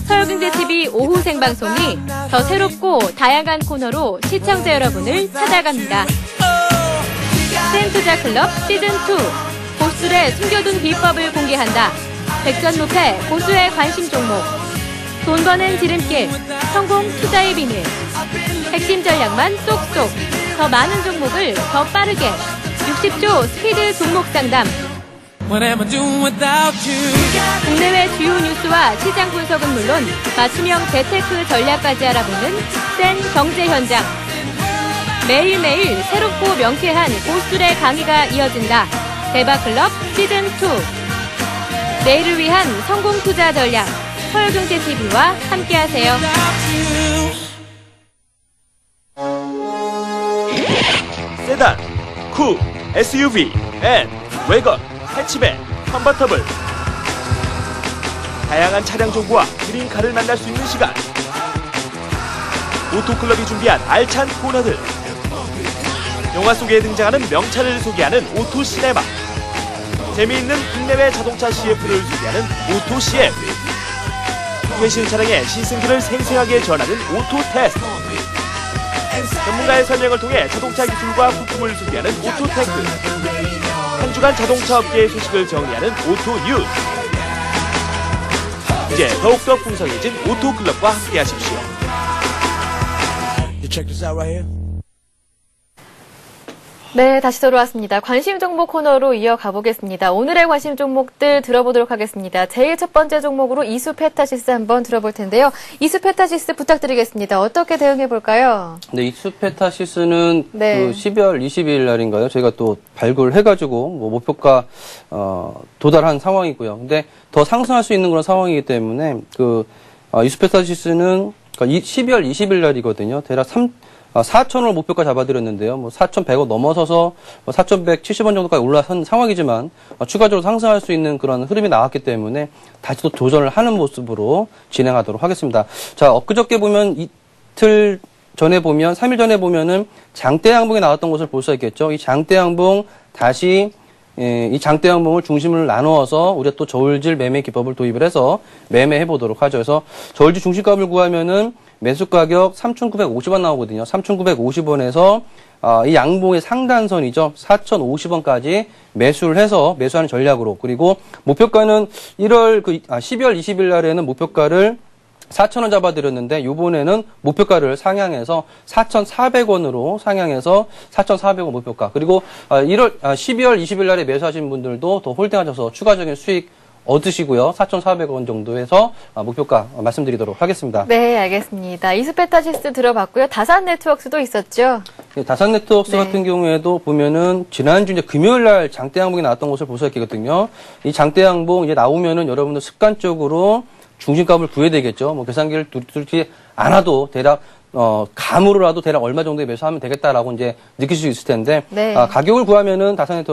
A: 서울경제TV 오후 생방송이 더 새롭고 다양한 코너로 시청자 여러분을 찾아갑니다. 스탠투자클럽 시즌2. 고수들의 숨겨둔 비법을 공개한다. 백전무패 고수의 관심 종목. 돈 버는 지름길. 성공 투자의 비밀. 핵심 전략만 쏙쏙. 더 많은 종목을 더 빠르게. 60조 스피드 종목 상담. 국내외 주요 뉴스와 시장 분석은 물론 맞춤형 재테크 전략까지 알아보는 센 경제 현장. 매일매일 새롭고 명쾌한 고수들의 강의가 이어진다. 대박클럽 시즌2. 내일을 위한 성공 투자 전략. 서울경제TV와 함께하세요.
C: 세단, 쿠, SUV, 앤, 웨건, 해치백, 컨버터블. 다양한 차량 정보와 드림카를 만날 수 있는 시간. 오토클럽이 준비한 알찬 코너들. 영화 속에 등장하는 명차를 소개하는 오토시네마. 재미있는 국내외 자동차 CF를 소개하는 오토CF. 최신 차량의 시승기를 생생하게 전하는 오토테스트. 전문가의 설명을 통해 자동차 기술과 부품을 소개하는 오토테크. 한 주간 자동차 업계의 소식을 정리하는 오토뉴스. 이제 더욱더 풍성해진 오토클럽과 함께 하십시오.
D: You check this out right here.
A: 네, 다시 돌아왔습니다. 관심 종목 코너로 이어가 보겠습니다. 오늘의 관심 종목들 들어보도록 하겠습니다. 제일 첫 번째 종목으로 이수페타시스 한번 들어볼 텐데요. 이수페타시스 부탁드리겠습니다. 어떻게 대응해 볼까요?
B: 네, 이수페타시스는
A: 네.
B: 그 12월 22일 날인가요? 저희가 또 발굴을 해가지고 뭐 목표가 도달한 상황이고요. 근데 더 상승할 수 있는 그런 상황이기 때문에 이수페타시스는 12월 20일 날이거든요. 대략 4,000원 목표가 잡아드렸는데요. 뭐 4,100원 넘어서서 4,170원 정도까지 올라선 상황이지만 추가적으로 상승할 수 있는 그런 흐름이 나왔기 때문에 다시 또 도전을 하는 모습으로 진행하도록 하겠습니다. 자, 엊그저께 보면 이틀 전에 보면 3일 전에 보면은 장대 양봉이 나왔던 것을 볼 수 있겠죠. 이 장대 양봉 다시 이 장대 양봉을 중심을 나누어서 우리가 또 저울질 매매 기법을 도입을 해서 매매해 보도록 하죠. 그래서 저울질 중심값을 구하면은 매수 가격 3,950원 나오거든요. 3,950원에서 이 양봉의 상단선이죠. 4,050원까지 매수를 해서 매수하는 전략으로. 그리고 목표가는 12월 20일 날에는 목표가를 4,000원 잡아드렸는데 이번에는 목표가를 상향해서 4,400원으로 상향해서 4,400원 목표가. 그리고 12월 20일 날에 매수하신 분들도 더 홀딩하셔서 추가적인 수익 얻으시고요. 4,400원 정도에서 목표가 말씀드리도록 하겠습니다.
A: 네, 알겠습니다. 이스페타시스 들어봤고요. 다산 네트워크스도 있었죠?
B: 네, 다산 네트워크스
A: 네.
B: 같은 경우에도 보면은 지난주 이제 금요일 날 장대 양봉이 나왔던 것을 볼 수가 있거든요. 이 장대 양봉 이제 나오면은 여러분들 습관적으로 중심값을 구해야 되겠죠. 뭐 계산기를 뚫지 않아도 대략 감으로라도 대략 얼마 정도의 매수하면 되겠다라고 이제 느낄 수 있을 텐데
A: 네.
B: 가격을 구하면은 다산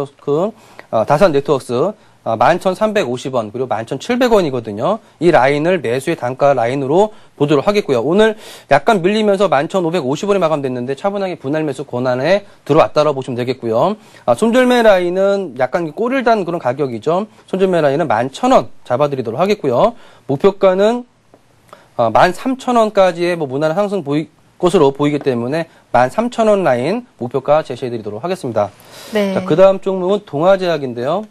B: 네트워크스 11,350원 그리고 11,700원이거든요. 이 라인을 매수의 단가 라인으로 보도록 하겠고요. 오늘 약간 밀리면서 11,550원에 마감됐는데 차분하게 분할 매수 권한에 들어왔다라고 보시면 되겠고요. 손절매 라인은 약간 꼬리를 단 그런 가격이죠. 손절매 라인은 11,000원 잡아드리도록 하겠고요. 목표가는 13,000원까지의 뭐 무난한 상승 것으로 보이기 때문에 13,000원 라인 목표가 제시해드리도록 하겠습니다.
A: 네.
B: 자, 그 다음 종목은 동아제약인데요.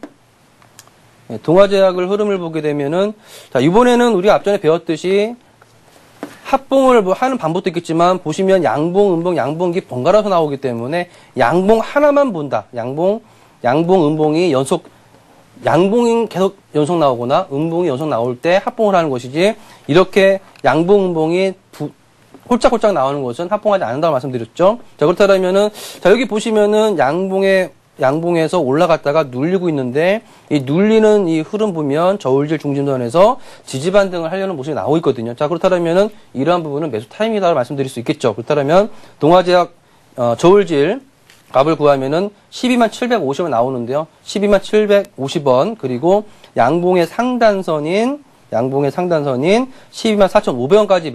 B: 네, 동아제약을 흐름을 보게 되면은, 자, 이번에는 우리가 앞전에 배웠듯이 합봉을 뭐 하는 방법도 있겠지만, 보시면 양봉, 음봉, 양봉기 번갈아서 나오기 때문에 양봉 하나만 본다. 양봉, 음봉이 양봉이 계속 연속 나오거나 음봉이 연속 나올 때 합봉을 하는 것이지, 이렇게 양봉, 음봉이 홀짝홀짝 나오는 것은 합봉하지 않는다고 말씀드렸죠. 자, 그렇다면은, 자, 여기 보시면은 양봉에서 올라갔다가 눌리고 있는데, 이 눌리는 이 흐름 보면 저울질 중심선에서 지지 반등을 하려는 모습이 나오고 있거든요. 자, 그렇다면은 이러한 부분은 매수 타임이라고 말씀드릴 수 있겠죠. 그렇다면 동아제약 저울질 값을 구하면은 12750원 나오는데요. 12750원 그리고 양봉의 상단선인 124,500원까지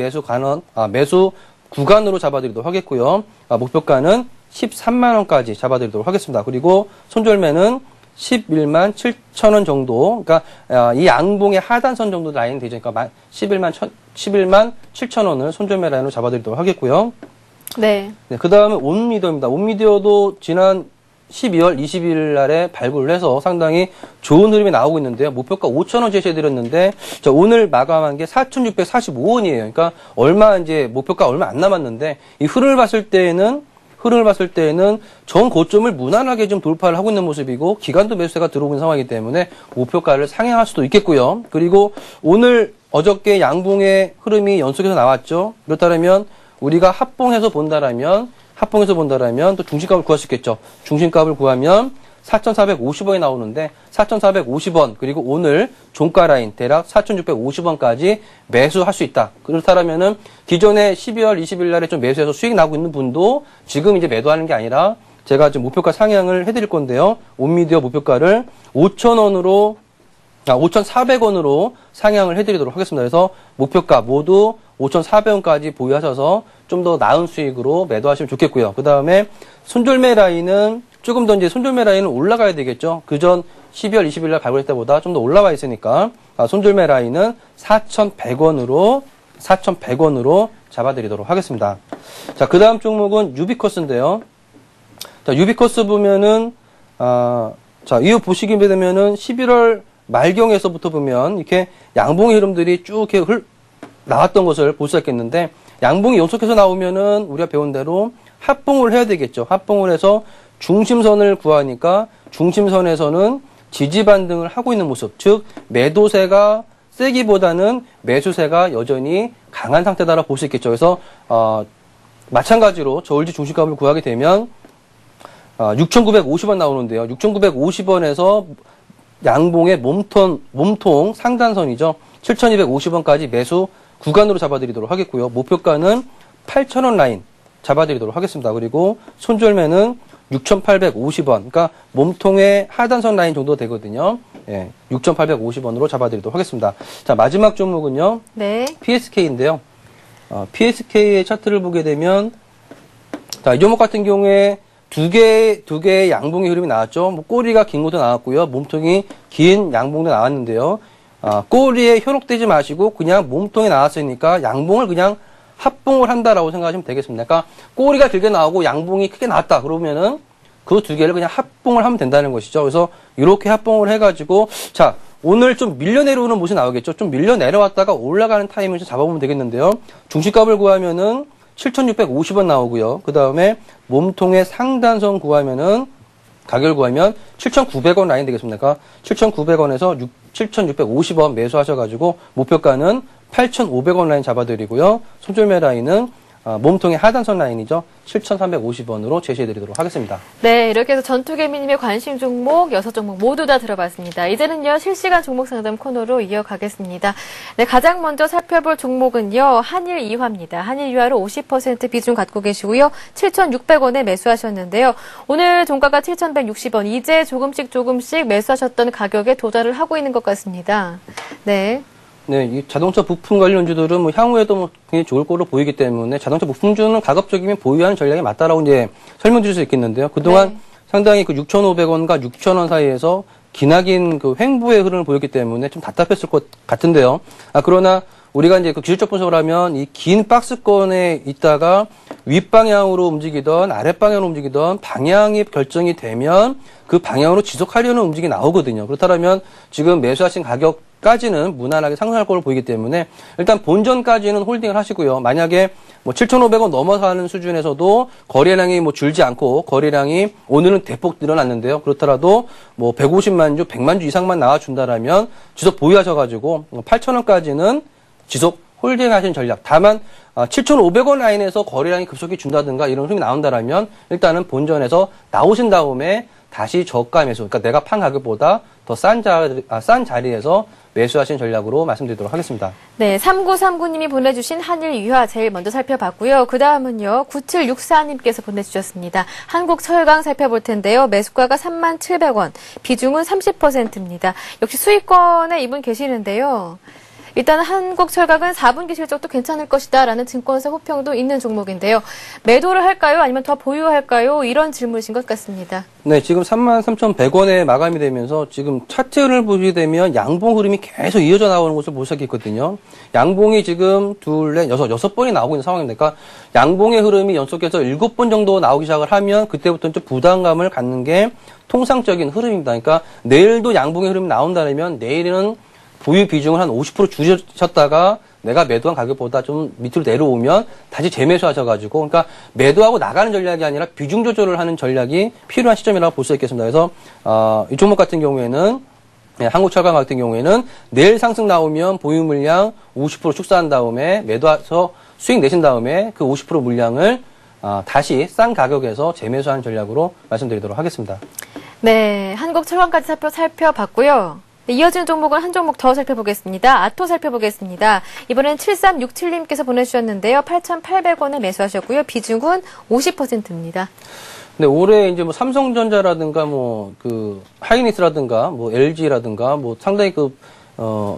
B: 매수 구간으로 잡아드리도록 하겠고요. 목표가는 13만원까지 잡아드리도록 하겠습니다. 그리고 손절매는 11만 7천원 정도, 그러니까 이 양봉의 하단선 정도 라인 되죠. 그러니까 11만 7천원을 손절매 라인으로 잡아드리도록 하겠고요.
A: 네.
B: 네, 그 다음에 온미디어입니다. 온미디어도 지난 12월 20일 날에 발굴을 해서 상당히 좋은 흐름이 나오고 있는데요. 목표가 5,000원 제시해드렸는데, 오늘 마감한 게 4,645원이에요. 그러니까 목표가 얼마 안 남았는데, 이 흐름을 봤을 때에는 전 고점을 무난하게 좀 돌파를 하고 있는 모습이고, 기간도 매수세가 들어오고 있는 상황이기 때문에 목표가를 상향할 수도 있겠고요. 그리고 어저께 양봉의 흐름이 연속해서 나왔죠. 그렇다면 우리가 합봉해서 본다라면 또 중심값을 구할 수 있겠죠. 중심값을 구하면 4,450원이 나오는데 4,450원 그리고 오늘 종가 라인 대략 4,650원까지 매수할 수 있다. 그렇다면은 기존에 12월 20일 날에 좀 매수해서 수익 나고 있는 분도 지금 이제 매도하는 게 아니라 제가 지금 목표가 상향을 해드릴 건데요. 온미디어 목표가를 5,400원으로 상향을 해드리도록 하겠습니다. 그래서 목표가 모두 5,400원까지 보유하셔서 좀 더 나은 수익으로 매도하시면 좋겠고요. 그 다음에 손절매 라인은 조금 더 손절매 라인은 올라가야 되겠죠. 그전 12월 20일 날 발굴할 때보다 좀 더 올라와 있으니까 손절매 라인은 4,100원으로 잡아드리도록 하겠습니다. 자, 그 다음 종목은 유비커스인데요. 자, 유비커스 보면은 이거 보시게 되면은 11월 말경에서부터 보면 이렇게 양봉의 흐름들이 쭉 이렇게 나왔던 것을 볼 수 있겠는데, 양봉이 연속해서 나오면은 우리가 배운 대로 합봉을 해야 되겠죠. 합봉을 해서 중심선을 구하니까 중심선에서는 지지 반등을 하고 있는 모습, 즉 매도세가 세기보다는 매수세가 여전히 강한 상태다라고 볼 수 있겠죠. 그래서 마찬가지로 저울지 중심값을 구하게 되면 6,950원 나오는데요. 6,950원에서 양봉의 몸통 상단선이죠. 7,250원까지 매수 구간으로 잡아드리도록 하겠고요. 목표가는 8,000원 라인 잡아드리도록 하겠습니다. 그리고 손절매는 6,850원, 그러니까 몸통의 하단선 라인 정도 되거든요. 6,850원으로 잡아드리도록 하겠습니다. 자, 마지막 종목은요.
A: 네.
B: PSK인데요. PSK의 차트를 보게 되면, 자, 이 종목 같은 경우에 두 개의 양봉의 흐름이 나왔죠. 뭐 꼬리가 긴 것도 나왔고요. 몸통이 긴 양봉도 나왔는데요. 꼬리에 현혹되지 마시고 그냥 몸통이 나왔으니까 양봉을 그냥 합봉을 한다라고 생각하시면 되겠습니다. 그러니까 꼬리가 길게 나오고 양봉이 크게 나왔다. 그러면은 그 두 개를 그냥 합봉을 하면 된다는 것이죠. 그래서 이렇게 합봉을 해가지고, 자, 오늘 좀 밀려 내려오는 모습이 나오겠죠. 좀 밀려 내려왔다가 올라가는 타이밍을 좀 잡아보면 되겠는데요. 중심값을 구하면은 7,650원 나오고요. 그 다음에 몸통의 상단선 구하면은 가격을 구하면 7,900원 라인 되겠습니다. 그러니까 7,900원에서 7,650원 매수하셔가지고 목표가는 8,500원 라인 잡아드리고요. 손절매 라인은 몸통의 하단선 라인이죠. 7,350원으로 제시해드리도록 하겠습니다.
A: 네, 이렇게 해서 전투개미님의 관심 종목 6종목 모두 다 들어봤습니다. 이제는요, 실시간 종목 상담 코너로 이어가겠습니다. 네, 가장 먼저 살펴볼 종목은요, 한일이화입니다. 한일이화로 50% 비중 갖고 계시고요. 7,600원에 매수하셨는데요. 오늘 종가가 7,160원. 이제 조금씩 매수하셨던 가격에 도달을 하고 있는 것 같습니다. 네.
B: 네, 이 자동차 부품 관련주들은 뭐 향후에도 뭐 굉장히 좋을 거로 보이기 때문에 자동차 부품주는 가급적이면 보유하는 전략이 맞다라고 이제 설명드릴 수 있겠는데요. 그동안 상당히 그 6,500원과 6,000원 사이에서 기나긴 그 횡보의 흐름을 보였기 때문에 좀 답답했을 것 같은데요. 그러나 우리가 이제 그 기술적 분석을 하면 이 긴 박스권에 있다가 윗방향으로 움직이던 아랫방향으로 움직이던 방향이 결정이 되면 그 방향으로 지속하려는 움직임이 나오거든요. 그렇다면 지금 매수하신 가격까지는 무난하게 상승할 걸로 보이기 때문에 일단 본전까지는 홀딩을 하시고요. 만약에 뭐 7,500원 넘어가는 수준에서도 거래량이 뭐 줄지 않고 거래량이 오늘은 대폭 늘어났는데요. 그렇더라도 뭐 150만 주, 100만 주 이상만 나와준다라면 지속 보유하셔가지고 8,000원까지는 지속 홀딩하신 전략. 다만 7,500원 라인에서 거래량이 급속히 준다든가 이런 흐름이 나온다라면 일단은 본전에서 나오신 다음에 다시 저가 매수, 그러니까 내가 판 가격보다 더 싼 자리에서 매수하신 전략으로 말씀드리도록 하겠습니다.
A: 네, 3939님이 보내주신 한일유화 제일 먼저 살펴봤고요. 그 다음은요, 9764님께서 보내주셨습니다. 한국철강 살펴볼 텐데요. 매수가가 37,700원, 비중은 30%입니다. 역시 수익권에 이분 계시는데요. 일단 한국철강은 4분기 실적도 괜찮을 것이다라는 증권사 호평도 있는 종목인데요. 매도를 할까요? 아니면 더 보유할까요? 이런 질문이신 것 같습니다.
B: 네, 지금 33,100원에 마감이 되면서 지금 차트를 보게 되면 양봉 흐름이 계속 이어져 나오는 것을 볼 수 있거든요. 양봉이 지금 여섯 번이 나오고 있는 상황입니다. 그러니까 양봉의 흐름이 연속해서 7번 정도 나오기 시작을 하면 그때부터는 좀 부담감을 갖는 게 통상적인 흐름입니다. 그러니까 내일도 양봉의 흐름이 나온다면 내일은 보유 비중을 한 50% 줄이셨다가 내가 매도한 가격보다 좀 밑으로 내려오면 다시 재매수하셔가지고, 그러니까 매도하고 나가는 전략이 아니라 비중 조절을 하는 전략이 필요한 시점이라고 볼 수 있겠습니다. 그래서 이 종목 같은 경우에는 한국철강 같은 경우에는 내일 상승 나오면 보유 물량 50% 축소한 다음에 매도해서 수익 내신 다음에 그 50% 물량을 다시 싼 가격에서 재매수하는 전략으로 말씀드리도록 하겠습니다.
A: 네, 한국철강까지 살펴봤고요. 네, 이어지는 종목은 한 종목 더 살펴보겠습니다. 아토 살펴보겠습니다. 이번엔 7367님께서 보내주셨는데요. 8,800원에 매수하셨고요. 비중은 50%입니다.
B: 네, 올해 이제 뭐 삼성전자라든가 뭐 그 하이닉스라든가 뭐 LG라든가 뭐 상당히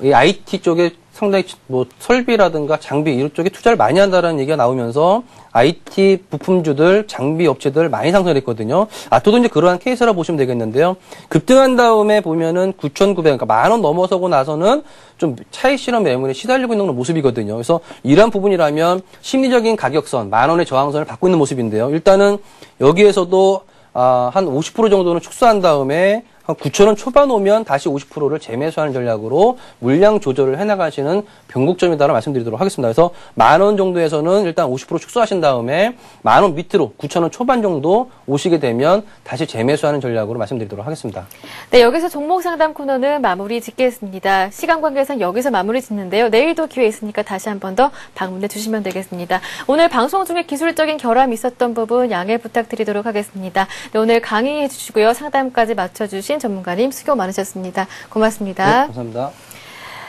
B: 이 IT 쪽에 상당히 뭐 설비라든가 장비 이런 쪽에 투자를 많이 한다는 얘기가 나오면서 IT 부품주들, 장비 업체들 많이 상승했거든요. 아토도 이제 그러한 케이스라 보시면 되겠는데요. 급등한 다음에 보면은 9,900, 그러니까 10,000원 넘어서고 나서는 좀 차익 실현 매물에 시달리고 있는 모습이거든요. 그래서 이러한 부분이라면 심리적인 가격선, 10,000원의 저항선을 받고 있는 모습인데요. 일단은 여기에서도 한 50% 정도는 축소한 다음에 한 9,000원 초반 오면 다시 50%를 재매수하는 전략으로 물량 조절을 해나가시는 변곡점이다라고 말씀드리도록 하겠습니다. 그래서 10,000원 정도에서는 일단 50% 축소하신 다음에 10,000원 밑으로 9,000원 초반 정도 오시게 되면 다시 재매수하는 전략으로 말씀드리도록 하겠습니다.
A: 네, 여기서 종목 상담 코너는 마무리 짓겠습니다. 시간 관계상 여기서 마무리 짓는데요. 내일도 기회 있으니까 다시 한 번 더 방문해 주시면 되겠습니다. 오늘 방송 중에 기술적인 결함이 있었던 부분 양해 부탁드리도록 하겠습니다. 네, 오늘 강의해 주시고요. 상담까지 맞춰주신 전문가님 수고 많으셨습니다. 고맙습니다.
B: 네, 감사합니다.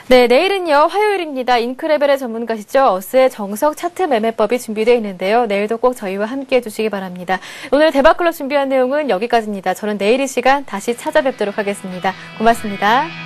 A: 네, 내일은요, 화요일입니다. 인크레벨의 전문가시죠. 어스의 정석 차트 매매법이 준비되어 있는데요. 내일도 꼭 저희와 함께 해주시기 바랍니다. 오늘 대박클럽 준비한 내용은 여기까지입니다. 저는 내일 이 시간 다시 찾아뵙도록 하겠습니다. 고맙습니다.